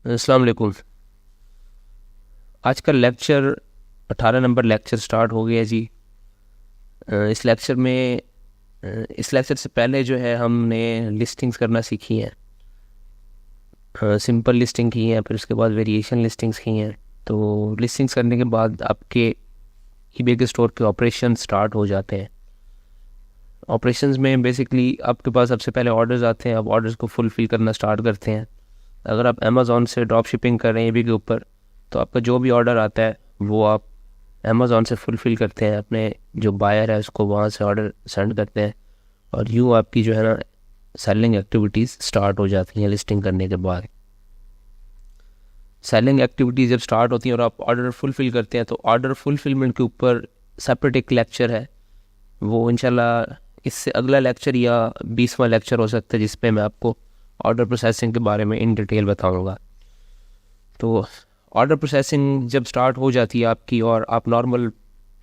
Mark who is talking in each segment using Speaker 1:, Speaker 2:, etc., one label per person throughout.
Speaker 1: अस्सलाम वालेकुम। आज का लेक्चर 18 नंबर लेक्चर स्टार्ट हो गया जी। इस लेक्चर में इस लेक्चर से पहले जो है हमने लिस्टिंग्स करना सीखी हैं। सिंपल लिस्टिंग की है, फिर उसके बाद वेरिएशन लिस्टिंग्स की हैं। तो लिस्टिंग्स करने के बाद आपके ईबे के स्टोर के ऑपरेशन स्टार्ट हो जाते हैं। ऑपरेशंस में बेसिकली आपके पास सबसे पहले ऑर्डर्स आते हैं। आप ऑर्डर्स को फुलफ़िल करना स्टार्ट करते हैं। अगर आप अमेज़ॉन से ड्रॉप शिपिंग कर रहे हैं ईबे के ऊपर, तो आपका जो भी ऑर्डर आता है वो आप अमेज़ॉन से फुलफ़िल करते हैं, अपने जो बायर है उसको वहाँ से ऑर्डर सेंड करते हैं, और यूँ आपकी जो है ना सेलिंग एक्टिविटीज़ स्टार्ट हो जाती हैं। लिस्टिंग करने के बाद सेलिंग एक्टिविटीज़ जब स्टार्ट होती हैं और आप ऑर्डर फुलफ़िल करते हैं, तो ऑर्डर फुलफ़िलमेंट के ऊपर सेपरेट एक लेक्चर है। वो इंशाल्लाह इससे अगला लेक्चर या 20वां लेक्चर हो सकता है, जिसपे मैं आपको ऑर्डर प्रोसेसिंग के बारे में इन डिटेल बताऊंगा। तो ऑर्डर प्रोसेसिंग जब स्टार्ट हो जाती है आपकी और आप नॉर्मल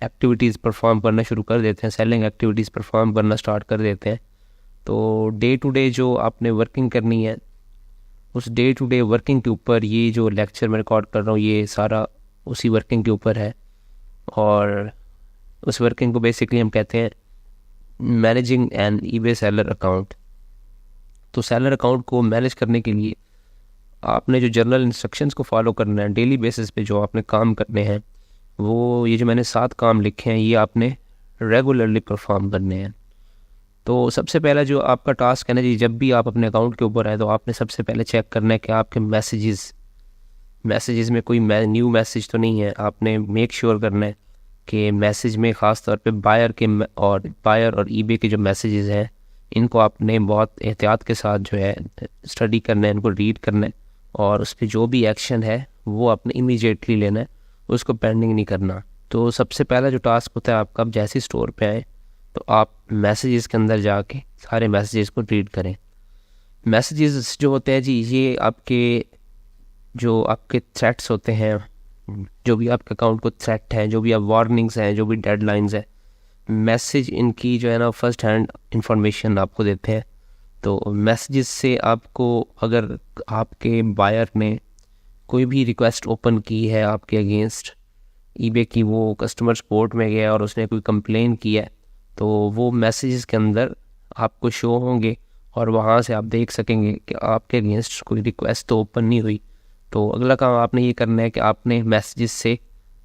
Speaker 1: एक्टिविटीज़ परफॉर्म करना शुरू कर देते हैं, सेलिंग एक्टिविटीज़ परफॉर्म करना स्टार्ट कर देते हैं, तो डे टू डे जो आपने वर्किंग करनी है, उस डे टू डे वर्किंग के ऊपर ये जो लेक्चर मैं रिकॉर्ड कर रहा हूँ ये सारा उसी वर्किंग के ऊपर है। और उस वर्किंग को बेसिकली हम कहते हैं managing an eBay seller account. तो सेलर अकाउंट को मैनेज करने के लिए आपने जो जनरल इंस्ट्रक्शंस को फॉलो करना है, डेली बेसिस पे जो आपने काम करने हैं, वो ये जो मैंने 7 काम लिखे हैं ये आपने रेगुलरली परफॉर्म करने हैं। तो सबसे पहला जो आपका टास्क है ना जी, जब भी आप अपने अकाउंट के ऊपर आए तो आपने सबसे पहले चेक करना है कि आपके मैसेजेस में कोई न्यू मैसेज तो नहीं है। आपने मेक श्योर करना है कि मैसेज में ख़ास तौर पे बायर और ईबे के जो मैसेजेस हैं, इनको आपने बहुत एहतियात के साथ जो है स्टडी करना है, इनको रीड करना है, और उस पर जो भी एक्शन है वो आपने इमीडिएटली लेना है, उसको पेंडिंग नहीं करना। तो सबसे पहला जो टास्क होता है आपका, आप जैसे स्टोर पे आए तो आप मैसेजेस के अंदर जाके सारे मैसेजेस को रीड करें। मैसेजेस जो होते हैं जी, ये आपके थ्रेट्स होते हैं, जो भी आपके अकाउंट को थ्रेट है, जो भी आप वार्निंग्स हैं, जो भी डेडलाइंस है, मैसेज इनकी जो है ना फर्स्ट हैंड इंफॉर्मेशन आपको देते हैं। तो मैसेजेस से आपको, अगर आपके बायर ने कोई भी रिक्वेस्ट ओपन की है आपके अगेंस्ट ईबे की, वो कस्टमर सपोर्ट में गया और उसने कोई कंप्लेन किया है, तो वो मैसेजेस के अंदर आपको शो होंगे और वहाँ से आप देख सकेंगे कि आपके अगेंस्ट कोई रिक्वेस्ट तो ओपन नहीं हुई। तो अगला काम आपने ये करना है कि आपने मैसेजेस से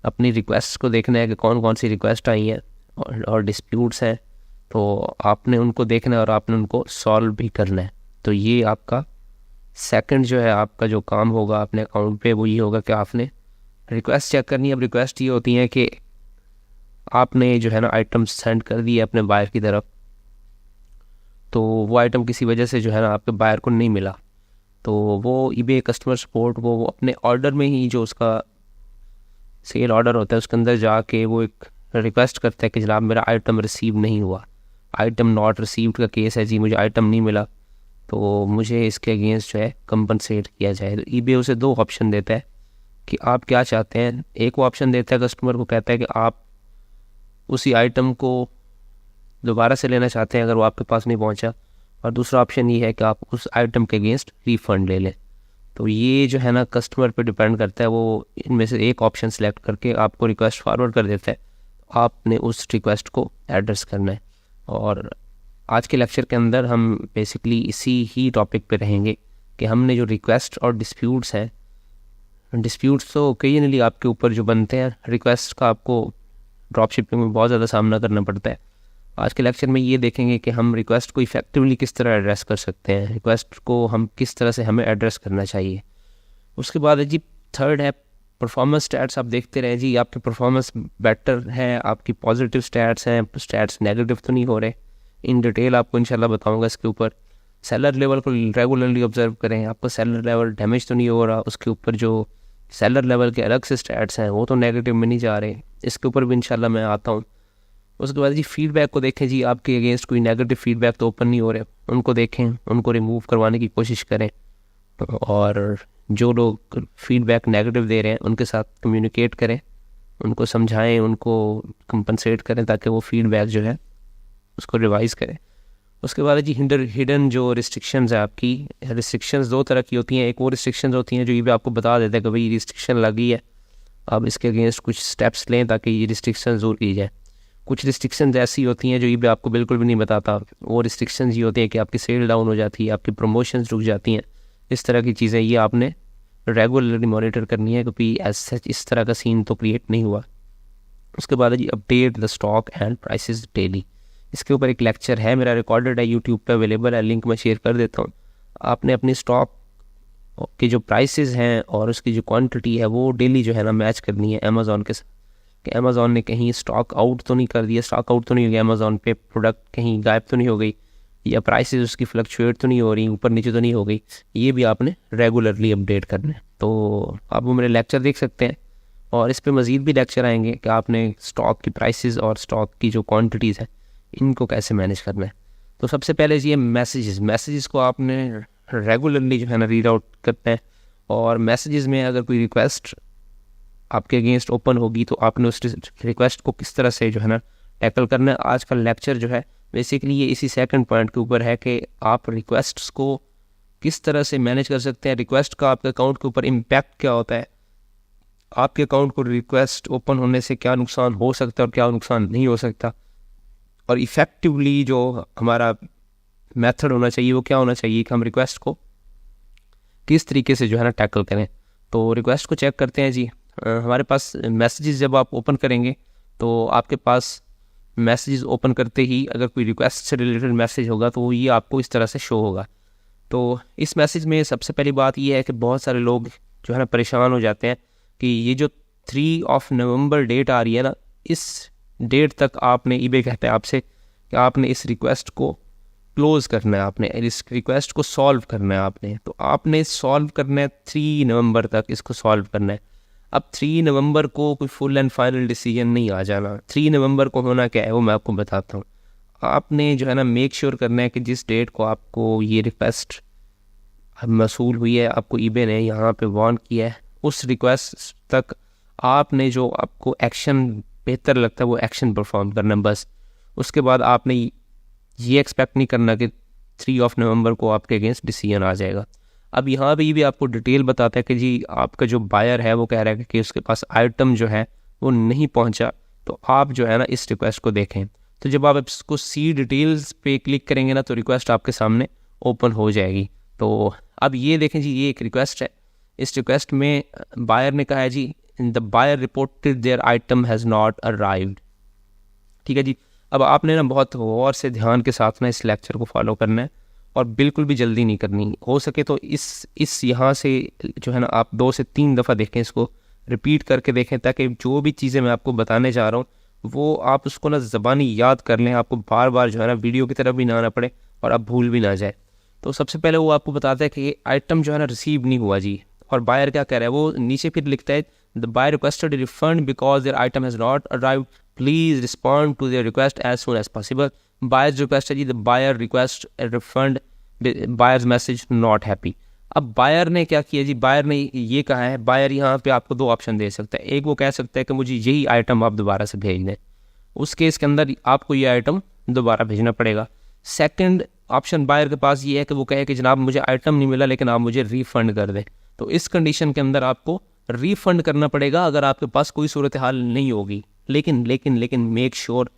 Speaker 1: अपनी रिक्वेस्ट को देखना है कि कौन कौन सी रिक्वेस्ट आई हैं और डिस्प्यूट्स हैं, तो आपने उनको देखना है और आपने उनको सॉल्व भी करना है। तो ये आपका सेकंड जो है आपका जो काम होगा अपने अकाउंट पे, वो ये होगा कि आपने रिक्वेस्ट चेक करनी है। अब रिक्वेस्ट ये होती है कि आपने जो है ना आइटम सेंड कर दिए अपने बायर की तरफ, तो वो आइटम किसी वजह से जो है ना आपके बायर को नहीं मिला, तो वो ईबे कस्टमर सपोर्ट वो अपने ऑर्डर में ही, जो उसका सेल ऑर्डर होता है उसके अंदर जाके वो एक रिक्वेस्ट करता है कि जनाब मेरा आइटम रिसीव नहीं हुआ, आइटम नॉट रिसीव्ड का केस है जी, मुझे आइटम नहीं मिला, तो मुझे इसके अगेंस्ट जो है कंपनसेट किया जाए। तो ईबे उसे 2 ऑप्शन देता है कि आप क्या चाहते हैं। एक वो ऑप्शन देता है कस्टमर को, कहता है कि आप उसी आइटम को दोबारा से लेना चाहते हैं अगर वो आपके पास नहीं पहुंचा, और दूसरा ऑप्शन ये है कि आप उस आइटम के अगेंस्ट रिफ़ंड ले लें। तो ये जो है ना कस्टमर पे डिपेंड करता है, वो इनमें से एक ऑप्शन सेलेक्ट करके आपको रिक्वेस्ट फॉरवर्ड कर देता है, आपने उस रिक्वेस्ट को एड्रेस करना है। और आज के लेक्चर के अंदर हम बेसिकली इसी ही टॉपिक पे रहेंगे कि हमने जो रिक्वेस्ट और डिस्प्यूट्स हैं, डिस्प्यूट्स तो ओकेजनली आपके ऊपर जो बनते हैं, रिक्वेस्ट का आपको ड्रॉप शिपिंग में बहुत ज़्यादा सामना करना पड़ता है। आज के लेक्चर में ये देखेंगे कि हम रिक्वेस्ट को इफेक्टिवली किस तरह एड्रेस कर सकते हैं, रिक्वेस्ट को हम किस तरह से हमें एड्रेस करना चाहिए। उसके बाद है जी थर्ड है परफॉर्मेंस स्टैट्स। आप देखते रहें जी, आपकी परफॉर्मेंस बेटर है, आपकी पॉजिटिव स्टैट्स हैं, स्टैट्स नेगेटिव तो नहीं हो रहे। इन डिटेल आपको इंशाल्लाह बताऊंगा इसके ऊपर। सेलर लेवल को रेगुलरली ऑब्जर्व करें, आपका सेलर लेवल डैमेज तो नहीं हो रहा, उसके ऊपर जो सेलर लेवल के अलग से स्टैट्स हैं वो तो नेगेटिव में नहीं जा रहे, इसके ऊपर भी इंशाल्लाह मैं आता हूँ। उसके बाद जी फीडबैक को देखें जी, आपके अगेंस्ट कोई नेगेटिव फीडबैक तो ओपन नहीं हो रहे, उनको देखें, उनको रिमूव करवाने की कोशिश करें, और जो लोग फीडबैक नेगेटिव दे रहे हैं उनके साथ कम्युनिकेट करें, उनको समझाएं, उनको कंपनसेट करें ताकि वो फीडबैक जो है उसको रिवाइज़ करें। उसके बाद जी हिडन जो रिस्ट्रिक्शंस है आपकी, रिस्ट्रिक्शंस दो तरह की होती हैं। एक वो रिस्ट्रिक्शंस होती हैं जो ये आपको बता देते हैं कि भाई रिस्ट्रिक्शन लगी है, आप इसके अगेंस्ट कुछ स्टेप्स लें ताकि ये रिस्ट्रिक्शन दूर की जाए। कुछ रिस्ट्रिक्शंस ऐसी होती हैं जो ये आपको बिल्कुल भी नहीं बताता। वो रिस्ट्रिक्शंस ये होती हैं कि आपकी सेल डाउन हो जाती है, आपकी प्रमोशंस रुक जाती हैं, इस तरह की चीज़ें ये आपने रेगुलरली मॉनिटर करनी है, क्योंकि एज सच इस तरह का सीन तो क्रिएट नहीं हुआ। उसके बाद जी update the stock and prices daily, इसके ऊपर एक लेक्चर है मेरा, रिकॉर्डेड है, यूट्यूब पे अवेलेबल है, लिंक मैं शेयर कर देता हूँ। आपने अपनी स्टॉक की जो प्राइसेस हैं और उसकी जो क्वांटिटी है वो डेली जो है ना मैच करनी है अमेज़ॉन के साथ, कि अमेज़ॉन ने कहीं स्टॉक आउट तो नहीं कर दिया, स्टॉक आउट तो नहीं हो गया अमेज़ॉन पे, प्रोडक्ट कहीं गायब तो नहीं हो गई, या प्राइसेस उसकी फ्लक्चुएट तो नहीं हो रही, ऊपर नीचे तो नहीं हो गई। ये भी आपने रेगुलरली अपडेट करना है। तो आप वो मेरे लेक्चर देख सकते हैं, और इस पे मज़ीद भी लेक्चर आएंगे कि आपने स्टॉक की प्राइसेस और स्टॉक की जो क्वांटिटीज़ हैं इनको कैसे मैनेज करना है। तो सबसे पहले ये मैसेजेस को आपने रेगुलरली जो है ना रीड आउट करते हैं, और मैसेजेस में अगर कोई रिक्वेस्ट आपके अगेंस्ट ओपन होगी तो आपने उस रिक्वेस्ट को किस तरह से जो है ना टैकल करना है। आज का लेक्चर जो है बेसिकली ये इसी सेकंड पॉइंट के ऊपर है कि आप रिक्वेस्ट्स को किस तरह से मैनेज कर सकते हैं, रिक्वेस्ट का आपके अकाउंट के ऊपर इम्पैक्ट क्या होता है, आपके अकाउंट को रिक्वेस्ट ओपन होने से क्या नुकसान हो सकता है और क्या नुकसान नहीं हो सकता, और इफ़ेक्टिवली जो हमारा मेथड होना चाहिए वो क्या होना चाहिए कि हम रिक्वेस्ट को किस तरीके से जो है ना टैकल करें। तो रिक्वेस्ट को चेक करते हैं जी। हमारे पास मैसेजेस जब आप ओपन करेंगे तो आपके पास मैसेजेस ओपन करते ही अगर कोई रिक्वेस्ट से रिलेटेड मैसेज होगा तो ये आपको इस तरह से शो होगा। तो इस मैसेज में सबसे पहली बात ये है कि बहुत सारे लोग जो है ना परेशान हो जाते हैं कि ये जो 3 नवंबर डेट आ रही है ना, इस डेट तक आपने ईबे कहते हैं आपसे कि आपने इस रिक्वेस्ट को क्लोज़ करना है, आपने इस रिक्वेस्ट को सॉल्व करना है आपने। तो आपने सॉल्व करना है 3 नवंबर तक, इसको सॉल्व करना है। अब 3 नवंबर को कोई फुल एंड फाइनल डिसीजन नहीं आ जाना। 3 नवंबर को होना क्या है वो मैं आपको बताता हूँ। आपने जो है ना मेक श्योर करना है कि जिस डेट को आपको ये रिक्वेस्ट मसूल हुई है, आपको ईबे ने यहाँ पे वार्न किया है, उस रिक्वेस्ट तक आपने जो आपको एक्शन बेहतर लगता है वो एक्शन परफॉर्म करना बस। उसके बाद आपने ये एक्सपेक्ट नहीं करना कि 3 नवंबर को आपके अगेंस्ट डिसीजन आ जाएगा। अब यहाँ पे ये भी आपको डिटेल बताता है कि जी आपका जो बायर है वो कह रहा है कि उसके पास आइटम जो है वो नहीं पहुँचा, तो आप जो है ना इस रिक्वेस्ट को देखें। तो जब आप इसको सी डिटेल्स पे क्लिक करेंगे ना तो रिक्वेस्ट आपके सामने ओपन हो जाएगी। तो अब ये देखें जी, ये एक रिक्वेस्ट है। इस रिक्वेस्ट में बायर ने कहा है जी the buyer reported their item has not arrived. ठीक है जी। अब आपने ना बहुत गौर से ध्यान के साथ ना इस लेक्चर को फॉलो करना है और बिल्कुल भी जल्दी नहीं करनी। हो सके तो इस यहाँ से जो है ना आप 2 से 3 दफ़ा देखें, इसको रिपीट करके देखें, ताकि जो भी चीज़ें मैं आपको बताने जा रहा हूँ वो आप उसको ना ज़बानी याद कर लें, आपको बार बार जो है ना वीडियो की तरफ भी ना आना पड़े और आप भूल भी ना जाए। तो सबसे पहले वो आपको बताता है कि ये आइटम जो है ना रिसीव नहीं हुआ जी, और बायर क्या कह रहा है, वो नीचे फिर लिखता है the buyer requested refund because their item has not arrived, please respond to their request as soon as possible. Buyer's request है जी the buyer request refund, buyer's message not happy. अब बायर ने क्या किया जी, बायर ने ये कहा है, बायर यहाँ पे आपको 2 ऑप्शन दे सकता है। एक वो कह सकता है कि मुझे यही आइटम आप दोबारा से भेज दें, उस केस के अंदर आपको ये आइटम दोबारा भेजना पड़ेगा। सेकंड ऑप्शन बायर के पास ये है कि वो कहे कि जनाब मुझे आइटम नहीं मिला लेकिन आप मुझे रिफ़ंड कर दें। तो इस कंडीशन के अंदर आपको रिफ़ंड करना पड़ेगा अगर आपके पास कोई सूरत हाल नहीं होगी। लेकिन मेक श्योर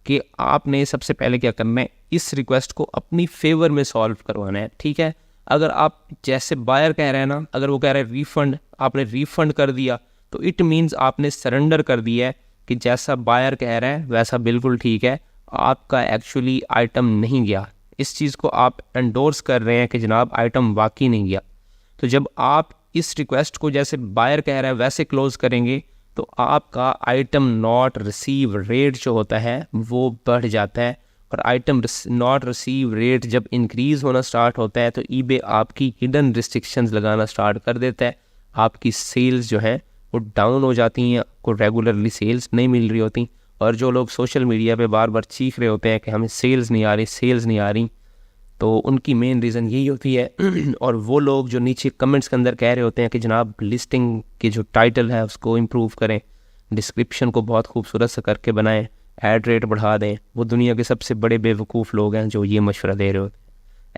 Speaker 1: कि आपने सबसे पहले क्या करना है, इस रिक्वेस्ट को अपनी फेवर में सॉल्व करवाना है। ठीक है, अगर आप जैसे बायर कह रहे हैं ना, अगर वो कह रहे हैं रिफ़ंड, आपने रिफ़ंड कर दिया तो इट मीन्स आपने सरेंडर कर दिया है कि जैसा बायर कह रहा है वैसा बिल्कुल ठीक है, आपका एक्चुअली आइटम नहीं गया। इस चीज़ को आप एंडोर्स कर रहे हैं कि जनाब आइटम वाकई नहीं गया। तो जब आप इस रिक्वेस्ट को जैसे बायर कह रहा है वैसे क्लोज करेंगे तो आपका आइटम नॉट रिसीव रेट जो होता है वो बढ़ जाता है, और आइटम नॉट रिसीव रेट जब इंक्रीज़ होना स्टार्ट होता है तो ईबे आपकी हिडन रिस्ट्रिक्शंस लगाना स्टार्ट कर देता है। आपकी सेल्स जो है वो डाउन हो जाती हैं, आपको रेगुलरली सेल्स नहीं मिल रही होती। और जो लोग सोशल मीडिया पे बार बार चीख रहे होते हैं कि हमें सेल्स नहीं आ रही, तो उनकी मेन रीज़न यही होती है। और वो लोग जो नीचे कमेंट्स के अंदर कह रहे होते हैं कि जनाब लिस्टिंग के जो टाइटल है उसको इम्प्रूव करें, डिस्क्रिप्शन को बहुत खूबसूरत सा करके बनाएं, ऐड रेट बढ़ा दें, वो दुनिया के सबसे बड़े बेवकूफ़ लोग हैं जो ये मशवरा दे रहे होते हैं।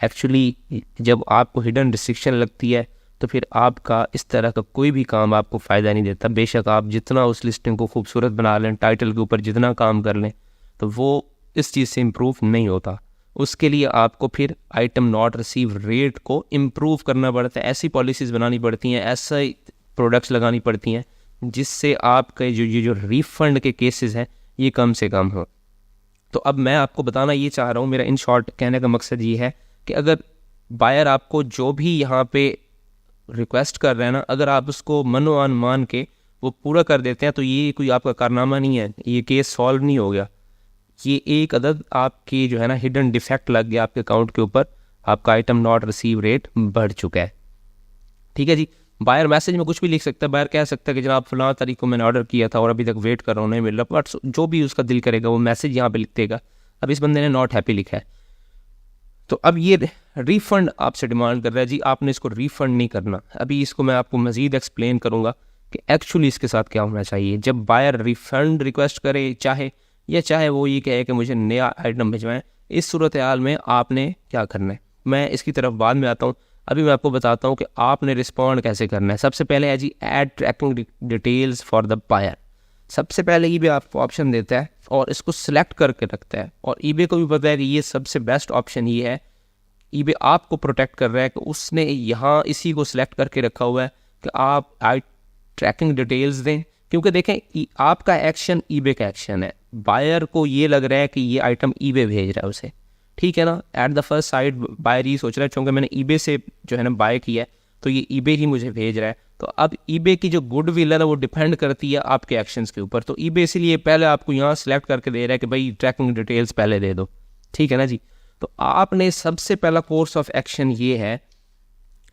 Speaker 1: एक्चुअली जब आपको हिडन रिस्ट्रिक्शन लगती है तो फिर आपका इस तरह का कोई भी काम आपको फ़ायदा नहीं देता। बेशक आप जितना उस लिस्टिंग को खूबसूरत बना लें, टाइटल के ऊपर जितना काम कर लें, तो वो इस चीज़ से इम्प्रूव नहीं होता। उसके लिए आपको फिर आइटम नॉट रिसीव रेट को इम्प्रूव करना पड़ता है। ऐसी पॉलिसीज़ बनानी पड़ती हैं, ऐसे प्रोडक्ट्स लगानी पड़ती हैं जिससे आपके जो रिफ़ंड के केसेस हैं ये कम से कम हो। तो अब मैं आपको बताना ये चाह रहा हूँ, मेरा इन शॉर्ट कहने का मकसद ये है कि अगर बायर आपको जो भी यहाँ पे रिक्वेस्ट कर रहे हैं ना, अगर आप उसको मनोमान मान के वो पूरा कर देते हैं तो ये कोई आपका कारनामा नहीं है, ये केस सॉल्व नहीं हो गया। ये एक अदद आपकी जो है ना हिडन डिफेक्ट लग गया आपके अकाउंट के ऊपर, आपका आइटम नॉट रिसीव रेट बढ़ चुका है। ठीक है जी। बायर मैसेज में कुछ भी लिख सकता है, बायर कह सकता है कि जनाब फलां तारीख को मैंने ऑर्डर किया था और अभी तक वेट कर रहा हूँ, नहीं मिल रहा, बट जो भी उसका दिल करेगा वो मैसेज यहाँ पे लिख देगा। अब इस बंदे ने नॉट हैप्पी लिखा है, तो अब ये रिफ़ंड आपसे डिमांड कर रहा है जी, आपने इसको रिफ़ंड नहीं करना। अभी इसको मैं आपको मज़ीद एक्सप्लेन करूँगा कि एक्चुअली इसके साथ क्या होना चाहिए जब बायर रिफ़ंड रिक्वेस्ट करे, चाहे वो ये कहे कि मुझे नया आइटम भिजवाएं। इस सूरत हाल में आपने क्या करना है, मैं इसकी तरफ बाद में आता हूँ। अभी मैं आपको बताता हूँ कि आपने रिस्पॉन्ड कैसे करना है। सबसे पहले है जी add tracking details for the buyer. सबसे पहले ईबे आपको ऑप्शन देता है और इसको सिलेक्ट करके रखता है, और ईबे को भी पता है कि ये सबसे बेस्ट ऑप्शन ये है। ईबे आपको प्रोटेक्ट कर रहा है कि उसने यहाँ इसी को सिलेक्ट करके रखा हुआ है कि आप ट्रैकिंग डिटेल्स दें, क्योंकि देखें आपका एक्शन ईबे का एक्शन है। बायर को ये लग रहा है कि ये आइटम ईबे भेज रहा है उसे, ठीक है ना। At the first side buyer ये सोच रहा है चूँकि मैंने ईबे से जो है ना बाय किया है तो ये ईबे ही मुझे भेज रहा है। तो अब ईबे की जो गुडविल है ना वो डिपेंड करती है आपके एक्शंस के ऊपर। तो ईबे इसीलिए पहले आपको यहाँ सेलेक्ट करके दे रहा है कि भाई ट्रैकिंग डिटेल्स पहले दे दो, ठीक है ना जी। तो आपने सबसे पहला कोर्स ऑफ एक्शन ये है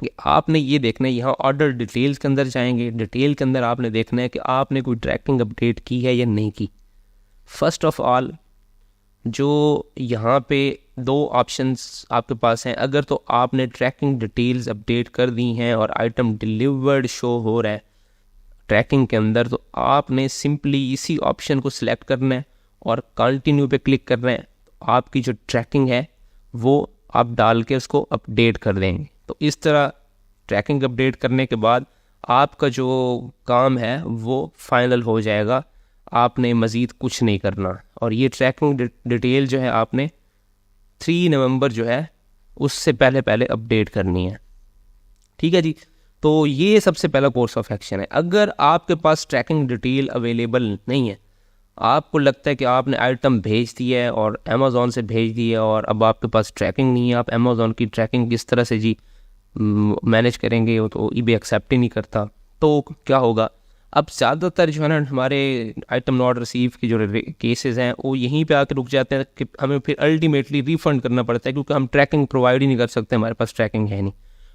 Speaker 1: कि आपने ये देखना है, यहाँ ऑर्डर डिटेल्स के अंदर जाएंगे, डिटेल के अंदर आपने देखना है कि आपने कोई ट्रैकिंग अपडेट की है या नहीं की। फर्स्ट ऑफ ऑल जो यहाँ पे दो ऑप्शंस आपके पास हैं, अगर तो आपने ट्रैकिंग डिटेल्स अपडेट कर दी हैं और आइटम डिलीवर्ड शो हो रहा है ट्रैकिंग के अंदर, तो आपने सिंपली इसी ऑप्शन को सिलेक्ट करना है और कंटिन्यू पे क्लिक करना है। तो आपकी जो ट्रैकिंग है वो आप डाल के उसको अपडेट कर देंगे। तो इस तरह ट्रैकिंग अपडेट करने के बाद आपका जो काम है वो फाइनल हो जाएगा, आपने मज़ीद कुछ नहीं करना। और ये ट्रैकिंग डिटेल जो है आपने 3 नवंबर जो है उससे पहले अपडेट करनी है, ठीक है जी। तो ये सबसे पहला कोर्स ऑफ एक्शन है। अगर आपके पास ट्रैकिंग डिटेल अवेलेबल नहीं है, आपको लगता है कि आपने आइटम भेज दी है और अमेज़ॉन से भेज दी है और अब आपके पास ट्रैकिंग नहीं है, आप अमेज़ॉन की ट्रैकिंग किस तरह से जी मैनेज करेंगे, वो तो ईबे एक्सेप्ट ही नहीं करता, तो क्या होगा। अब ज़्यादातर जो है ना हमारे आइटम नॉट रिसीव की जो केसेस हैं वो यहीं पे आके रुक जाते हैं कि हमें फिर अल्टीमेटली रिफ़ंड करना पड़ता है, क्योंकि हम ट्रैकिंग प्रोवाइड ही नहीं कर सकते, हमारे पास ट्रैकिंग है नहीं।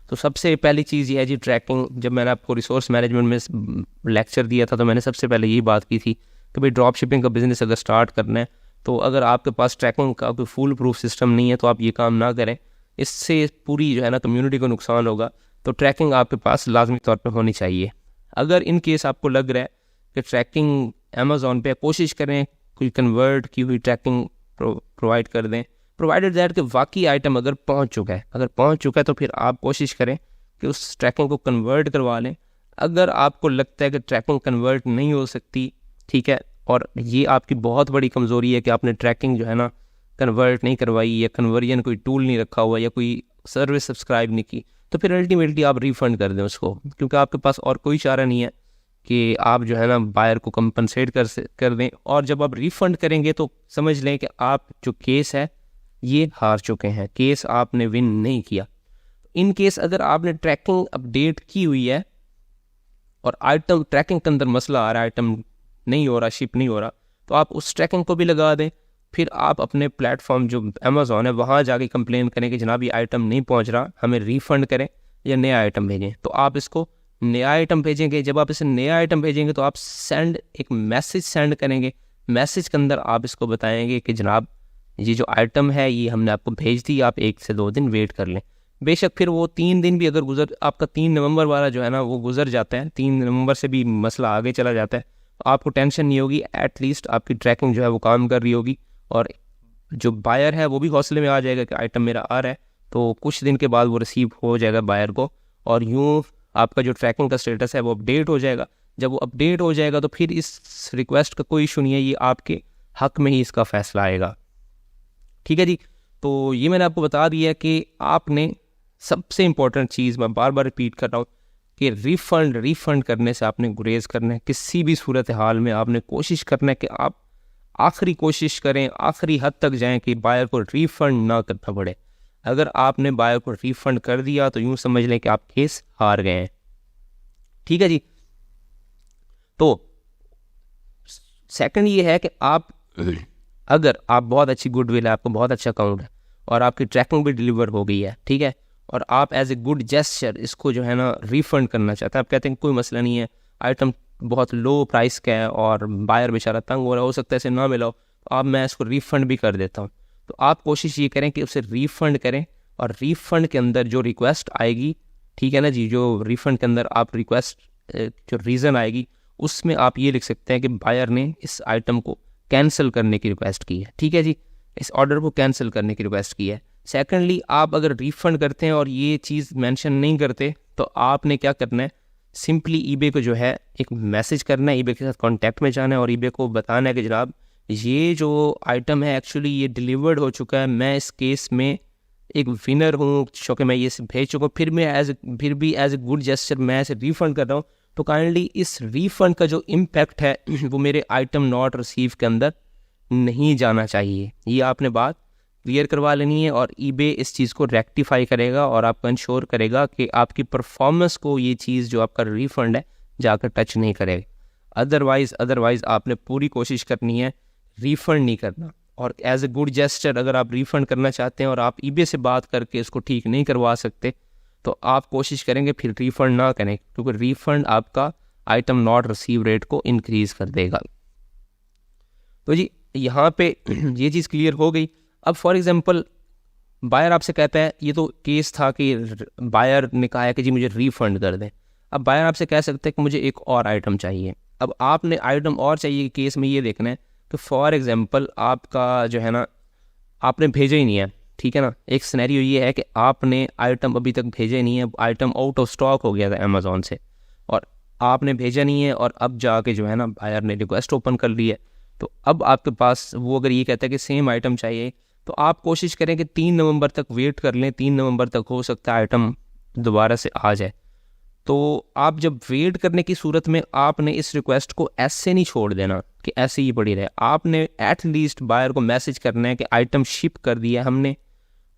Speaker 1: तो सबसे पहली चीज़ ये है जी ट्रैकिंग। जब मैंने आपको रिसोर्स मैनेजमेंट में लेक्चर दिया था तो मैंने सबसे पहले यही बात की थी कि भाई ड्रॉप शिपिंग का बिज़नेस अगर स्टार्ट करना है तो अगर आपके पास ट्रैकिंग का कोई फुल प्रूफ सिस्टम नहीं है तो आप ये काम ना करें, इससे पूरी जो है ना कम्युनिटी को नुकसान होगा। तो ट्रैकिंग आपके पास लाजमी तौर पे होनी चाहिए। अगर इन केस आपको लग रहा है कि ट्रैकिंग अमेज़ॉन पे, कोशिश करें कोई कन्वर्ट की हुई ट्रैकिंग प्रोवाइड कर दें, प्रोवाइडेड दैट कि वाकई आइटम अगर पहुंच चुका है तो फिर आप कोशिश करें कि उस ट्रैकिंग को कन्वर्ट करवा लें। अगर आपको लगता है कि ट्रैकिंग कन्वर्ट नहीं हो सकती, ठीक है, और ये आपकी बहुत बड़ी कमज़ोरी है कि आपने ट्रैकिंग जो है ना कन्वर्ट नहीं करवाई या कन्वर्जन कोई टूल नहीं रखा हुआ या कोई सर्विस सब्सक्राइब नहीं की, तो फिर अल्टीमेटली आप रिफ़ंड कर दें उसको, क्योंकि आपके पास और कोई चारा नहीं है कि आप जो है ना बायर को कंपनसेट कर दें। और जब आप रिफ़ंड करेंगे तो समझ लें कि आप जो केस है ये हार चुके हैं, केस आपने विन नहीं किया। इन केस अगर आपने ट्रैकिंग अपडेट की हुई है और आइटम ट्रैकिंग के अंदर मसला आ रहा है, आइटम नहीं हो रहा, शिप नहीं हो रहा, तो आप उस ट्रैकिंग को भी लगा दें। फिर आप अपने प्लेटफॉर्म जो अमेज़ॉन है वहाँ जाके कंप्लेन करें कि जनाब ये आइटम नहीं पहुँच रहा, हमें रिफ़ंड करें या नया आइटम भेजें। तो आप इसको नया आइटम भेजेंगे। जब आप इसे नया आइटम भेजेंगे तो आप एक मैसेज सेंड करेंगे। मैसेज के अंदर आप इसको बताएंगे कि जनाब ये जो आइटम है ये हमने आपको भेज दी, आप 1 से 2 दिन वेट कर लें। बेशक फिर वो 3 दिन भी अगर आपका 3 नवंबर वाला जो है ना वो गुजर जाता है, 3 नवंबर से भी मसला आगे चला जाता है, आपको टेंशन नहीं होगी, एटलीस्ट आपकी ट्रैकिंग जो है वो काम कर रही होगी, और जो बायर है वो भी हौसले में आ जाएगा कि आइटम मेरा आ रहा है, तो कुछ दिन के बाद वो रिसीव हो जाएगा बायर को, और यूँ आपका जो ट्रैकिंग का स्टेटस है वो अपडेट हो जाएगा। जब वो अपडेट हो जाएगा तो फिर इस रिक्वेस्ट का कोई इशू नहीं है, ये आपके हक में ही इसका फैसला आएगा। ठीक है जी, तो ये मैंने आपको बता दिया कि आपने सबसे इम्पोर्टेंट चीज़ मैं बार बार रिपीट कर रहा हूँ कि रिफ़ंड करने से आपने गुरेज करना है। किसी भी सूरत हाल में आपने कोशिश करना है कि आप आखिरी कोशिश करें, आखिरी हद तक जाएं कि बायर को रिफ़ंड ना करना पड़े। अगर आपने बायर को रिफ़ंड कर दिया तो यूँ समझ लें कि आप केस हार गए हैं। ठीक है जी, तो सेकंड ये है कि आप अगर आप बहुत अच्छी गुडविल है, आपको बहुत अच्छा अकाउंट है और आपकी ट्रैकिंग भी डिलीवर हो गई है, ठीक है, और आप एज ए गुड जेस्चर इसको जो है ना रिफ़ंड करना चाहते हैं, आप कहते हैं कोई मसला नहीं है, आइटम बहुत लो प्राइस का है और बायर बेचारा तंग हो रहा है, हो सकता है इसे ना मिला हो, तो आप मैं इसको रिफ़ंड भी कर देता हूँ। तो आप कोशिश ये करें कि उसे रिफ़ंड करें, और रिफ़ंड के अंदर जो रिक्वेस्ट आएगी, ठीक है ना जी, जो रिफ़ंड के अंदर आप रिक्वेस्ट जो रीज़न आएगी उसमें आप ये लिख सकते हैं कि बायर ने इस आइटम को कैंसिल करने की रिक्वेस्ट की है। ठीक है जी, इस ऑर्डर को कैंसिल करने की रिक्वेस्ट की है। सेकेंडली, आप अगर रिफ़ंड करते हैं और ये चीज़ मेंशन नहीं करते तो आपने क्या करना है, सिंपली ईबे को जो है एक मैसेज करना है, ईबे के साथ कांटेक्ट में जाना है और ईबे को बताना है कि जनाब ये जो आइटम है एक्चुअली ये डिलीवर्ड हो चुका है, मैं इस केस में एक विनर हूँ क्योंकि मैं ये भेज चुका हूँ, फिर भी एज ए गुड जेस्चर मैं इसे रिफ़ंड कर रहा हूँ, तो काइंडली इस रिफ़ंड का जो इम्पैक्ट है वो मेरे आइटम नॉट रिसीव के अंदर नहीं जाना चाहिए। ये आपने बात क्लियर करवा लेनी है, और ईबे इस चीज़ को रेक्टिफाई करेगा और आपको इंश्योर करेगा कि आपकी परफॉर्मेंस को ये चीज़ जो आपका रिफ़ंड है जाकर टच नहीं करेगा। अदरवाइज़ आपने पूरी कोशिश करनी है रिफ़ंड नहीं करना, और एज ए गुड जेस्चर अगर आप रिफ़ंड करना चाहते हैं और आप ईबे से बात करके इसको ठीक नहीं करवा सकते तो आप कोशिश करेंगे फिर रिफ़ंड ना करें, क्योंकि रिफ़ंड आपका आइटम नॉट रिसीव रेट को इंक्रीज़ कर देगा। तो जी यहाँ पे ये चीज़ क्लियर हो गई। अब फॉर एग्जांपल बायर आपसे कहता है, ये तो केस था कि बायर ने कहा है कि जी मुझे रिफ़ंड कर दें, अब बायर आपसे कह सकते हैं कि मुझे एक और आइटम चाहिए। अब आपने आइटम और चाहिए केस में ये देखना है कि फॉर एग्जांपल आपका जो है ना आपने भेजा ही नहीं है, ठीक है ना, एक सिनेरियो ये है कि आपने आइटम अभी तक भेजा ही नहीं है, आइटम आउट ऑफ स्टॉक हो गया था अमेज़ॉन से और आपने भेजा नहीं है, और अब जाके जो है ना बायर ने रिक्वेस्ट ओपन कर ली है, तो अब आपके पास वो अगर ये कहता है कि सेम आइटम चाहिए, तो आप कोशिश करें कि 3 नवंबर तक वेट कर लें। 3 नवंबर तक हो सकता है आइटम दोबारा से आ जाए। तो आप जब वेट करने की सूरत में आपने इस रिक्वेस्ट को ऐसे नहीं छोड़ देना कि ऐसे ही पड़ी रहे, आपने एटलीस्ट बायर को मैसेज करना है कि आइटम शिप कर दिया हमने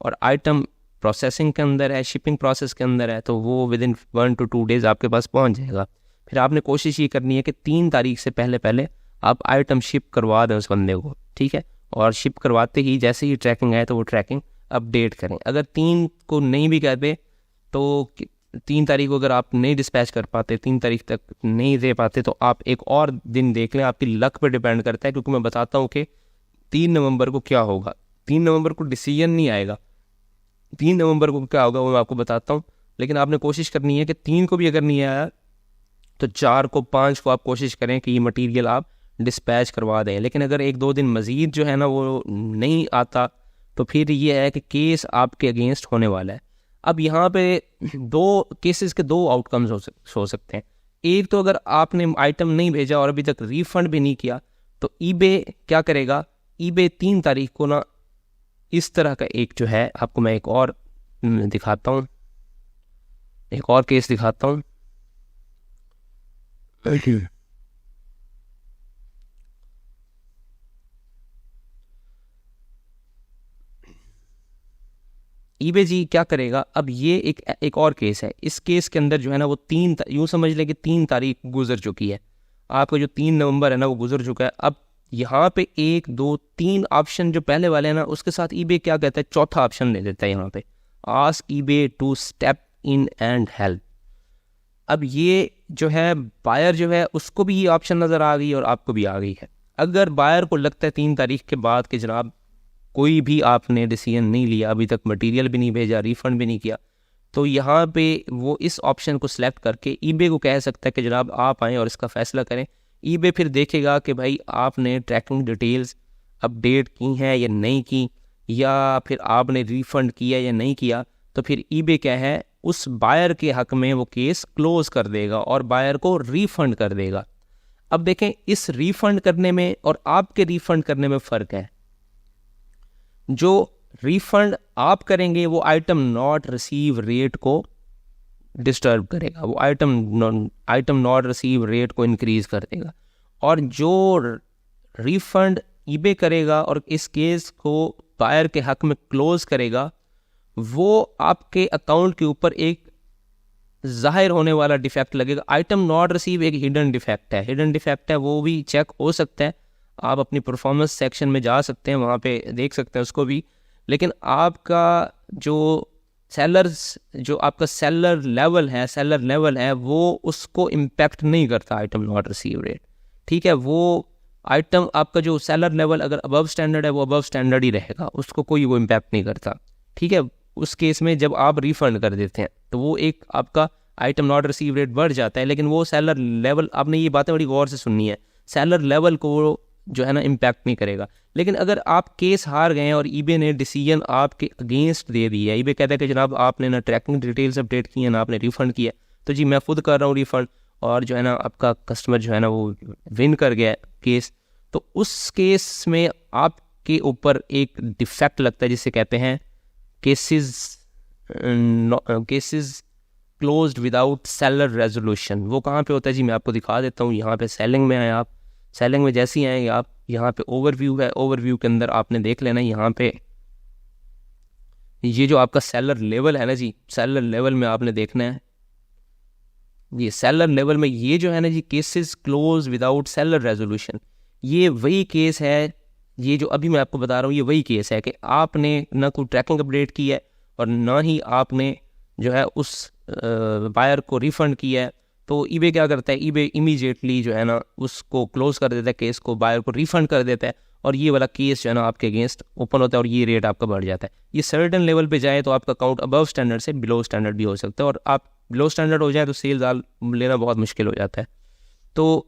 Speaker 1: और आइटम प्रोसेसिंग के अंदर है, शिपिंग प्रोसेस के अंदर है, तो वो विद इन 1 to 2 डेज़ आपके पास पहुंच जाएगा। फिर आपने कोशिश ये करनी है कि 3 तारीख से पहले आप आइटम शिप करवा दें उस बंदे को, ठीक है, और शिप करवाते ही जैसे ही ट्रैकिंग आए तो वो ट्रैकिंग अपडेट करें। अगर 3 को नहीं भी कहते तो 3 तारीख को अगर आप नहीं डिस्पैच कर पाते, 3 तारीख तक नहीं दे पाते, तो आप एक और दिन देख लें, आपकी लक पे डिपेंड करता है, क्योंकि मैं बताता हूँ कि 3 नवंबर को क्या होगा। 3 नवंबर को डिसीजन नहीं आएगा, 3 नवंबर को क्या होगा वो मैं आपको बताता हूँ, लेकिन आपने कोशिश करनी है कि 3 को भी अगर नहीं आया तो 4 को 5 को आप कोशिश करें कि ये मटीरियल आप डिस्पैच करवा दें। लेकिन अगर 1-2 दिन मज़ीद जो है ना वो नहीं आता तो फिर ये है कि केस आपके अगेंस्ट होने वाला है। अब यहाँ पे 2 केसेस के 2 आउटकम्स हो सकते हैं। एक तो अगर आपने आइटम नहीं भेजा और अभी तक रिफ़ंड भी नहीं किया तो ईबे क्या करेगा, ईबे 3 तारीख को ना इस तरह का एक जो है आपको मैं एक और दिखाता हूँ, एक और केस दिखाता हूँ। ईबे जी क्या करेगा, अब ये एक और केस है। इस केस के अंदर जो है ना वो यूँ समझ लें कि 3 तारीख गुजर चुकी है, आपका जो 3 नवंबर है ना वो गुजर चुका है। अब यहाँ पे 1, 2, 3 ऑप्शन जो पहले वाले हैं ना उसके साथ ईबे क्या कहता है, चौथा ऑप्शन दे देता है यहाँ पे, ask eBay to step in and help. अब ये जो है बायर जो है उसको भी ये ऑप्शन नज़र आ गई और आपको भी आ गई है। अगर बायर को लगता है 3 तारीख के बाद कि जनाब कोई भी आपने डिसीजन नहीं लिया, अभी तक मटेरियल भी नहीं भेजा, रिफ़ंड भी नहीं किया, तो यहाँ पे वो इस ऑप्शन को सिलेक्ट करके ईबे को कह सकता है कि जनाब आप आएँ और इसका फ़ैसला करें, ईबे फिर देखेगा कि भाई आपने ट्रैकिंग डिटेल्स अपडेट की हैं या नहीं की, या फिर आपने रिफ़ंड किया या नहीं किया, तो फिर ईबे क्या है, उस बायर के हक में वो केस क्लोज कर देगा और बायर को रिफ़ंड कर देगा। अब देखें, इस रिफ़ंड करने में और आपके रिफ़ंड करने में फ़र्क है। जो रिफ़ंड आप करेंगे वो आइटम नॉट रिसीव रेट को डिस्टर्ब करेगा, वो आइटम नॉट रिसीव रेट को इंक्रीज कर देगा, और जो रिफ़ंड ईबे करेगा और इस केस को बायर के हक में क्लोज करेगा, वो आपके अकाउंट के ऊपर एक जाहिर होने वाला डिफेक्ट लगेगा। आइटम नॉट रिसीव एक हिडन डिफेक्ट है, वो भी चेक हो सकता है। आप अपनी परफॉर्मेंस सेक्शन में जा सकते हैं, वहाँ पे देख सकते हैं उसको भी। लेकिन आपका जो आपका सेलर लेवल है वो उसको इम्पैक्ट नहीं करता आइटम नॉट रिसीव रेट। ठीक है, वो आइटम आपका जो सेलर लेवल अगर अबव स्टैंडर्ड है वो अबव स्टैंडर्ड ही रहेगा, उसको कोई वो इम्पैक्ट नहीं करता। ठीक है, उस केस में जब आप रिफ़ंड कर देते हैं तो वो एक आपका आइटम नॉट रिसीव रेट बढ़ जाता है, लेकिन वो सेलर लेवल, आपने ये बातें बड़ी गौर से सुननी है, सेलर लेवल को जो है ना इम्पैक्ट नहीं करेगा। लेकिन अगर आप केस हार गए और ईबे ने डिसीजन आपके अगेंस्ट दे दिया, ईबे कहता है कि जनाब आपने ना ट्रैकिंग डिटेल्स अपडेट की है ना आपने रिफ़ंड किया, तो जी मैं खुद कर रहा हूँ रिफ़ंड, और जो है ना आपका कस्टमर जो है ना वो विन कर गया केस, तो उस केस में आपके ऊपर एक डिफेक्ट लगता है जिसे कहते हैं cases closed without seller resolution. वो कहाँ पे होता है जी, मैं आपको दिखा देता हूँ। यहाँ पे सेलिंग में आए आप, सेलिंग में जैसे ही आएंगे आप, यहाँ पे ओवरव्यू है, ओवरव्यू के अंदर आपने देख लेना यहाँ पे ये जो आपका सेलर लेवल है ना जी, सेलर लेवल में आपने देखना है, ये सेलर लेवल में ये जो है ना जी cases close without seller resolution, ये वही केस है, ये जो अभी मैं आपको बता रहा हूँ ये वही केस है कि आपने ना कोई ट्रैकिंग अपडेट की है और ना ही आपने जो है उस बायर को रिफ़ंड किया है। तो ईबे क्या करता है, ईबे इमीडिएटली जो है ना उसको क्लोज कर देता है, केस को, बायर को रिफ़ंड कर देता है, और ये वाला केस जो है ना आपके अगेंस्ट ओपन होता है और ये रेट आपका बढ़ जाता है। ये सर्टेन लेवल पे जाए तो आपका अकाउंट अबव स्टैंडर्ड से बिलो स्टैंडर्ड भी हो सकता है, और आप बिलो स्टैंडर्ड हो जाए तो सेल्स लेना बहुत मुश्किल हो जाता है। तो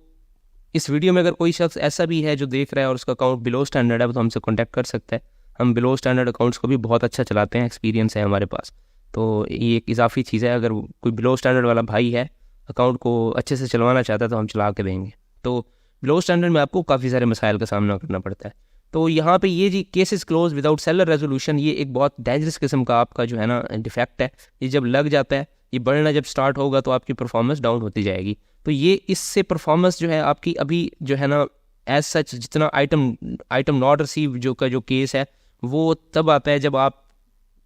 Speaker 1: इस वीडियो में अगर कोई शख्स ऐसा भी है जो देख रहा है और उसका अकाउंट बिलो स्टैंडर्ड है तो हमसे कॉन्टैक्ट कर सकता है। हम बिलो स्टैंडर्ड अकाउंट्स को भी बहुत अच्छा चलाते हैं, एक्सपीरियंस है हमारे पास, तो ये एक इजाफी चीज़ है। अगर कोई बिलो स्टैंडर्ड वाला भाई है अकाउंट को अच्छे से चलवाना चाहता है तो हम चला के देंगे। तो बिलो स्टैंडर्ड में आपको काफ़ी सारे मसाइल का सामना करना पड़ता है। तो यहाँ पे ये जी cases close without seller resolution, ये एक बहुत डेंजरस किस्म का आपका जो है ना डिफेक्ट है। ये जब लग जाता है, ये बढ़ना जब स्टार्ट होगा तो आपकी परफॉर्मेंस डाउन होती जाएगी। तो ये इससे परफॉर्मेंस जो है आपकी अभी जो है ना एज सच जितना आइटम नॉट रिसीव जो केस है वो तब आता है जब आप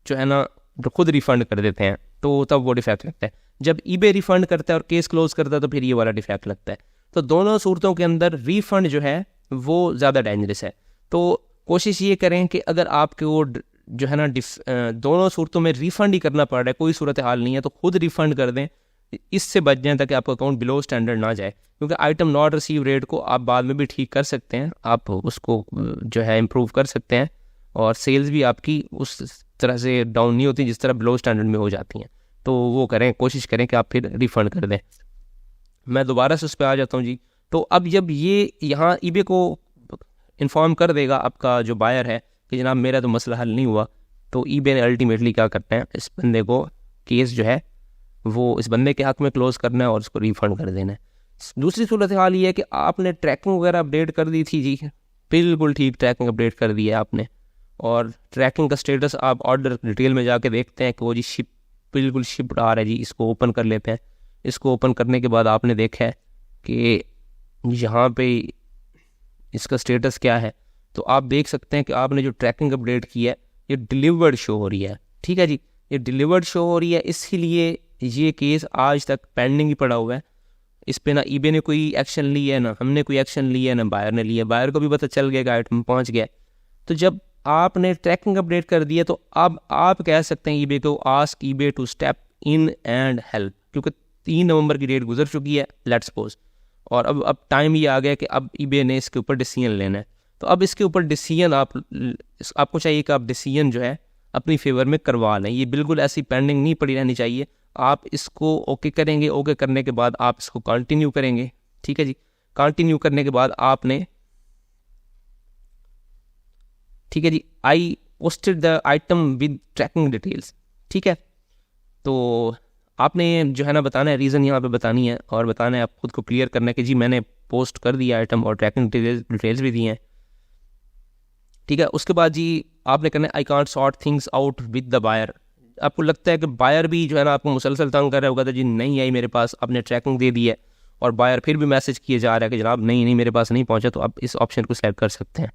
Speaker 1: जो है ना खुद रिफ़ंड कर देते हैं, तो तब वो डिफेक्ट लगता है। जब ईबे रिफ़ंड करता है और केस क्लोज करता है तो फिर ये वाला डिफेक्ट लगता है। तो दोनों सूरतों के अंदर रिफ़ंड जो है वो ज़्यादा डेंजरस है। तो कोशिश ये करें कि अगर आपको जो है ना दोनों सूरतों में रिफ़ंड ही करना पड़ रहा है, कोई सूरत हाल नहीं है, तो खुद रिफ़ंड कर दें, इससे बच जाएं ताकि आपका अकाउंट बिलो स्टैंडर्ड ना जाए। क्योंकि आइटम नॉट रिसीव रेट को आप बाद में भी ठीक कर सकते हैं, आप उसको जो है इम्प्रूव कर सकते हैं, और सेल्स भी आपकी उस तरह से डाउन नहीं होती जिस तरह बिलो स्टैंडर्ड में हो जाती हैं। तो वो करें, कोशिश करें कि आप फिर रिफ़ंड कर दें। मैं दोबारा से उस पर आ जाता हूँ जी। तो अब जब ये यहाँ ईबे को इन्फॉर्म कर देगा आपका जो बायर है कि जनाब मेरा तो मसला हल नहीं हुआ, तो ईबे ने अल्टीमेटली क्या करना है, इस बंदे को केस जो है वो इस बंदे के हक में क्लोज करना है और उसको रिफ़ंड कर देना है। दूसरी सूरत हाल ये है कि आपने ट्रैकिंग वगैरह अपडेट कर दी थी जी, बिल्कुल ठीक ट्रैकिंग अपडेट कर दी है आपने, और ट्रैकिंग का स्टेटस आप ऑर्डर डिटेल में जाके देखते हैं कि वो जी बिल्कुल शिप्ड आ रहा है जी। इसको ओपन कर लेते हैं। इसको ओपन करने के बाद आपने देखा है कि यहाँ पे इसका स्टेटस क्या है, तो आप देख सकते हैं कि आपने जो ट्रैकिंग अपडेट की है ये डिलीवर्ड शो हो रही है। ठीक है जी, ये डिलीवर्ड शो हो रही है, इसीलिए ये केस आज तक पेंडिंग ही पड़ा हुआ है। इस पे ना ईबे ने कोई एक्शन लिया है, ना हमने कोई एक्शन लिया है, ना बायर ने लिया। बायर को भी पता चल गया कि आइटम पहुंच गया। तो जब आपने ट्रैकिंग अपडेट कर दिया तो अब आप कह सकते हैं ईबे को, ask eBay to step in and help, क्योंकि 3 नवंबर की डेट गुजर चुकी है, लेट्स सपोज, और अब टाइम ये आ गया कि अब ईबे ने इसके ऊपर डिसीजन लेना है। तो अब इसके ऊपर डिसीजन आपको चाहिए कि आप डिसीजन जो है अपनी फेवर में करवा लें। ये बिल्कुल ऐसी पेंडिंग नहीं पड़ी रहनी चाहिए। आप इसको ओके करेंगे, ओके करने के बाद आप इसको कंटिन्यू करेंगे। ठीक है जी, कंटिन्यू करने के बाद आपने, ठीक है जी, I posted the item with tracking details, ठीक है। तो आपने जो है ना बताना है, रीज़न यहाँ पे बतानी है और बताना है, आप खुद को क्लियर करना है कि जी मैंने पोस्ट कर दिया आइटम और ट्रैकिंग डिटेल्स भी दिए हैं, ठीक है। उसके बाद जी आपने करना है I can't sort things out with the buyer. आपको लगता है कि बायर भी जो है ना आपको मुसलसल तंग कर रहा होगा, तो जी नहीं आई मेरे पास, आपने ट्रैकिंग दे दी है और बायर फिर भी मैसेज किए जा रहा है कि जनाब नहीं मेरे पास नहीं पहुंचा, तो आप इस ऑप्शन को सेलेक्ट कर सकते हैं।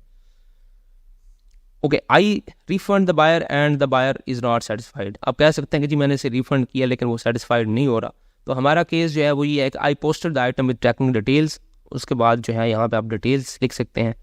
Speaker 1: Okay, I refund the buyer and the buyer is not satisfied. आप कह सकते हैं कि जी मैंने इसे रिफंड किया लेकिन वो सेटिस्फाइड नहीं हो रहा। तो हमारा केस जो है वो ये है कि I posted the item with tracking details. उसके बाद जो है यहाँ पे आप डिटेल्स लिख सकते हैं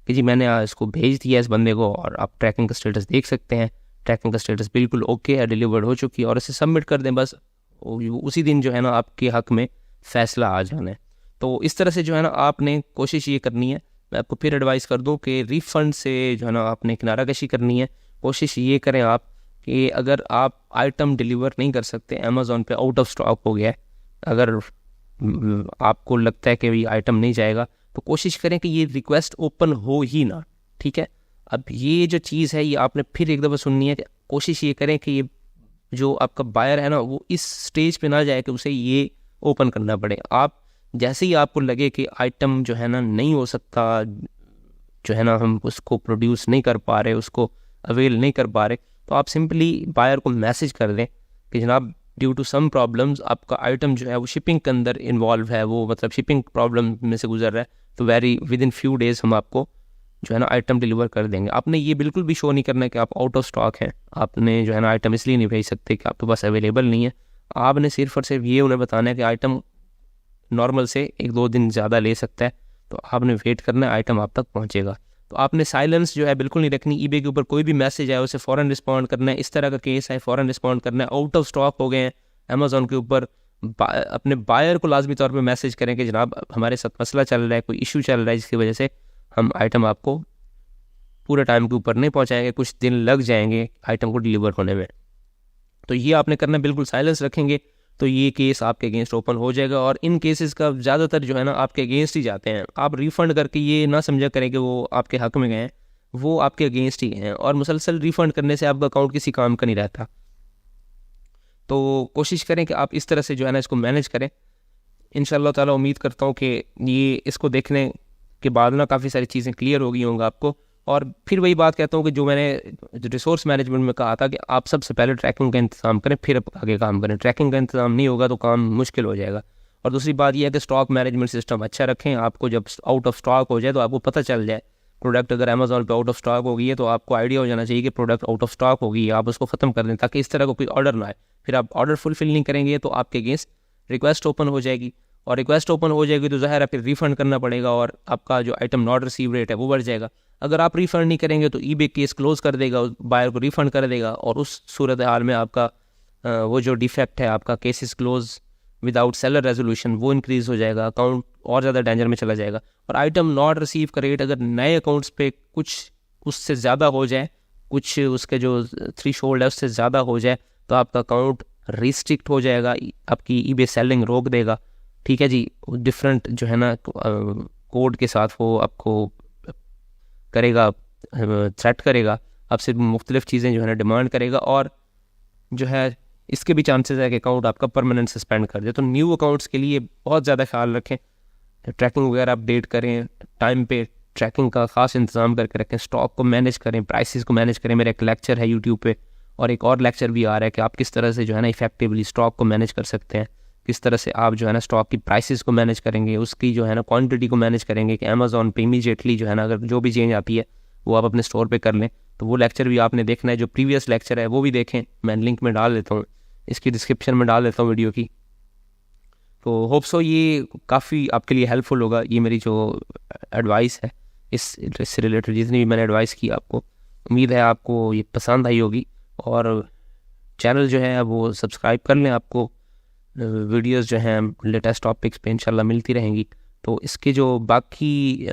Speaker 1: कि जी मैंने इसको भेज दिया इस बंदे को, और आप ट्रैकिंग का स्टेटस देख सकते हैं। ट्रैकिंग का स्टेटस बिल्कुल ओके है, डिलीवर्ड हो चुकी है, और इसे सबमिट कर दें बस, उसी दिन जो है ना आपके हक में फ़ैसला आ जाना है। तो इस तरह से जो है ना आपने कोशिश ये करनी है। मैं आपको फिर एडवाइस कर दूं कि रिफ़ंड से जो है ना आपने किनारा कशी करनी है। कोशिश ये करें आप कि अगर आप आइटम डिलीवर नहीं कर सकते, अमेज़ॉन पे आउट ऑफ स्टॉक हो गया है, अगर आपको लगता है कि ये आइटम नहीं जाएगा, तो कोशिश करें कि ये रिक्वेस्ट ओपन हो ही ना, ठीक है। अब ये जो चीज़ है ये आपने फिर एक दफ़ा सुननी है कि कोशिश ये करें कि ये जो आपका बायर है ना वो इस स्टेज पे ना जाए कि उसे ये ओपन करना पड़े। आप जैसे ही आपको लगे कि आइटम जो है ना नहीं हो सकता, जो है ना हम उसको प्रोड्यूस नहीं कर पा रहे, उसको अवेल नहीं कर पा रहे, तो आप सिंपली बायर को मैसेज कर दें कि जनाब ड्यू टू सम प्रॉब्लम्स आपका आइटम जो है वो शिपिंग के अंदर इन्वॉल्व है, वो मतलब शिपिंग प्रॉब्लम में से गुजर रहा है, तो विद इन फ्यू डेज़ हम आपको जो है ना आइटम डिलीवर कर देंगे। आपने ये बिल्कुल भी शो नहीं करना है कि आप आउट ऑफ स्टॉक हैं। आपने जो है ना आइटम इसलिए नहीं भेज सकते कि आपके पास अवेलेबल नहीं है। आपने सिर्फ और सिर्फ ये उन्हें बताना है कि आइटम नॉर्मल से 1-2 दिन ज़्यादा ले सकता है, तो आपने वेट करना है, आइटम आप तक पहुंचेगा। तो आपने साइलेंस जो है बिल्कुल नहीं रखनी। ईबे के ऊपर कोई भी मैसेज आए उसे फ़ौरन रिस्पॉन्ड करना है। इस तरह का केस है, फ़ौरन रिस्पॉन्ड करना है। आउट ऑफ स्टॉक हो गए हैं अमेज़ॉन के ऊपर, अपने बायर को लाजमी तौर पे मैसेज करें कि जनाब हमारे साथ मसला चल रहा है, कोई इशू चल रहा है, जिसकी वजह से हम आइटम आपको पूरे टाइम के ऊपर नहीं पहुँचाएंगे, कुछ दिन लग जाएंगे आइटम को डिलीवर होने में। तो ये आपने करना, बिल्कुल साइलेंस रखेंगे तो ये केस आपके अगेंस्ट ओपन हो जाएगा। और इन केसेस का ज़्यादातर जो है ना आपके अगेंस्ट ही जाते हैं। आप रिफ़ंड करके ये ना समझा करें कि वो आपके हक में गए हैं, वो आपके अगेंस्ट ही हैं, और मुसलसल रिफ़ंड करने से आपका अकाउंट किसी काम का नहीं रहता। तो कोशिश करें कि आप इस तरह से जो है ना इसको मैनेज करें। इंशाअल्लाह ताला उम्मीद करता हूँ कि ये इसको देखने के बाद ना काफ़ी सारी चीज़ें क्लियर हो गई होंगी आपको। और फिर वही बात कहता हूँ कि जो मैंने रिसोर्स मैनेजमेंट में कहा था कि आप सबसे पहले ट्रैकिंग का इंतज़ाम करें, फिर आगे काम करें। ट्रैकिंग का इंतज़ाम नहीं होगा तो काम मुश्किल हो जाएगा। और दूसरी बात यह है कि स्टॉक मैनेजमेंट सिस्टम अच्छा रखें। आपको जब आउट ऑफ स्टॉक हो जाए तो आपको पता चल जाए, प्रोडक्ट अगर अमेज़ॉन पे आउट ऑफ स्टॉक हो गई है तो आपको आइडिया हो जाना चाहिए कि प्रोडक्ट आउट ऑफ स्टॉक हो गई है, आप उसको ख़त्म कर दें, ताकि इस तरह का कोई ऑर्डर ना आए। फिर आप ऑर्डर फुलफिल नहीं करेंगे तो आपके अगेंस्ट रिक्वेस्ट ओपन हो जाएगी, और रिक्वेस्ट ओपन हो जाएगी तो ज़ाहिर है फिर रिफ़ंड करना पड़ेगा, और आपका जो आइटम नॉट रिसीव रेट है वो बढ़ जाएगा। अगर आप रिफ़ंड नहीं करेंगे तो ईबे केस क्लोज़ कर देगा, बायर को रिफ़ंड कर देगा, और उस सूरत हाल में आपका वो जो डिफेक्ट है, आपका cases close without seller resolution, वो इंक्रीज़ हो जाएगा, अकाउंट और ज़्यादा डेंजर में चला जाएगा। और आइटम नॉट रिसीव का रेट अगर नए अकाउंट्स पे कुछ उससे ज़्यादा हो जाए, कुछ उसके जो थ्रेशोल्ड है उससे ज़्यादा हो जाए, तो आपका अकाउंट रिस्ट्रिक्ट हो जाएगा, आपकी ईबे सेलिंग रोक देगा। ठीक है जी, डिफरेंट जो है ना कोड के साथ वो आपको करेगा, थ्रेट करेगा, आपसे मुख्तलिफ चीज़ें जो है ना डिमांड करेगा, और जो है इसके भी चांसेस है कि अकाउंट आपका परमानेंट सस्पेंड कर दे। तो न्यू अकाउंट्स के लिए बहुत ज़्यादा ख्याल रखें, ट्रैकिंग वगैरह अपडेट करें, टाइम पे ट्रैकिंग का ख़ास इंतज़ाम करके रखें, स्टॉक को मैनेज करें, प्राइसेस को मैनेज करें। मेरा एक लेक्चर है यूट्यूब पे, और एक और लेक्चर भी आ रहा है कि आप किस तरह से जो है ना इफेक्टिवली स्टॉक को मैनेज कर सकते हैं, किस तरह से आप जो है ना स्टॉक की प्राइसेस को मैनेज करेंगे, उसकी जो है ना क्वांटिटी को मैनेज करेंगे कि अमेज़ॉन पे इमीडिएटली जो है ना अगर जो भी चेंज आती है वो आप अपने स्टोर पे कर लें। तो वो लेक्चर भी आपने देखना है, जो प्रीवियस लेक्चर है वो भी देखें, मैं लिंक में डाल देता हूँ, इसकी डिस्क्रिप्शन में डाल देता हूँ वीडियो की। तो होप सो ये काफ़ी आपके लिए हेल्पफुल होगा, ये मेरी जो एडवाइस है इससे रिलेटेड, जितनी भी मैंने एडवाइस की आपको, उम्मीद है आपको ये पसंद आई होगी। और चैनल जो है वो सब्सक्राइब कर लें, आपको वीडियोस जो हैं लेटेस्ट टॉपिक्स पे इंशाल्लाह मिलती रहेंगी। तो इसके जो बाकी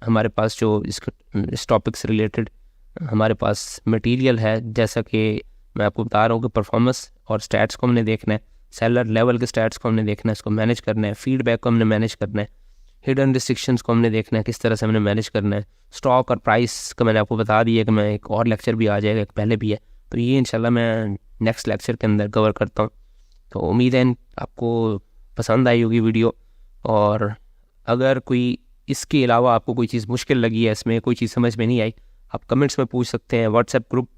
Speaker 1: हमारे पास जो इस टॉपिक से रिलेटेड हमारे पास मटेरियल है, जैसा कि मैं आपको बता रहा हूँ कि परफॉर्मेंस और स्टैट्स को हमने देखना है, सेलर लेवल के स्टैट्स को हमने देखना है, इसको मैनेज करना है, फीडबैक को हमने मैनेज करना है, हिडन रिस्ट्रिक्शंस को हमने देखना है, किस तरह से हमने मैनेज करना है। स्टॉक और प्राइस का मैंने आपको बता दिया कि मैं एक और लेक्चर भी आ जाएगा, एक पहले भी है, तो ये इंशाल्लाह मैं नेक्स्ट लेक्चर के अंदर कवर करता हूँ। तो उम्मीद है आपको पसंद आई होगी वीडियो, और अगर कोई इसके अलावा आपको कोई चीज़ मुश्किल लगी है, इसमें कोई चीज़ समझ में नहीं आई, आप कमेंट्स में पूछ सकते हैं। व्हाट्सएप ग्रुप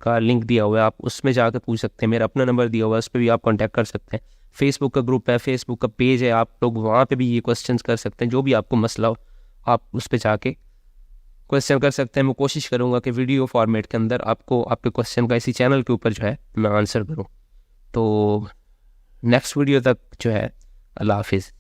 Speaker 1: का लिंक दिया हुआ है, आप उसमें जाकर पूछ सकते हैं। मेरा अपना नंबर दिया हुआ है, उस पर भी आप कांटेक्ट कर सकते हैं। फेसबुक का ग्रुप है, फेसबुक का पेज है, आप लोग वहाँ पे भी ये क्वेश्चंस कर सकते हैं। जो भी आपको मसला हो आप उस पर जाके क्वेश्चन कर सकते हैं। मैं कोशिश करूँगा कि वीडियो फॉर्मेट के अंदर आपको आपके क्वेश्चन का इसी चैनल के ऊपर जो है मैं आंसर करूँ। तो नेक्स्ट वीडियो तक जो है, अल्लाह हाफिज़।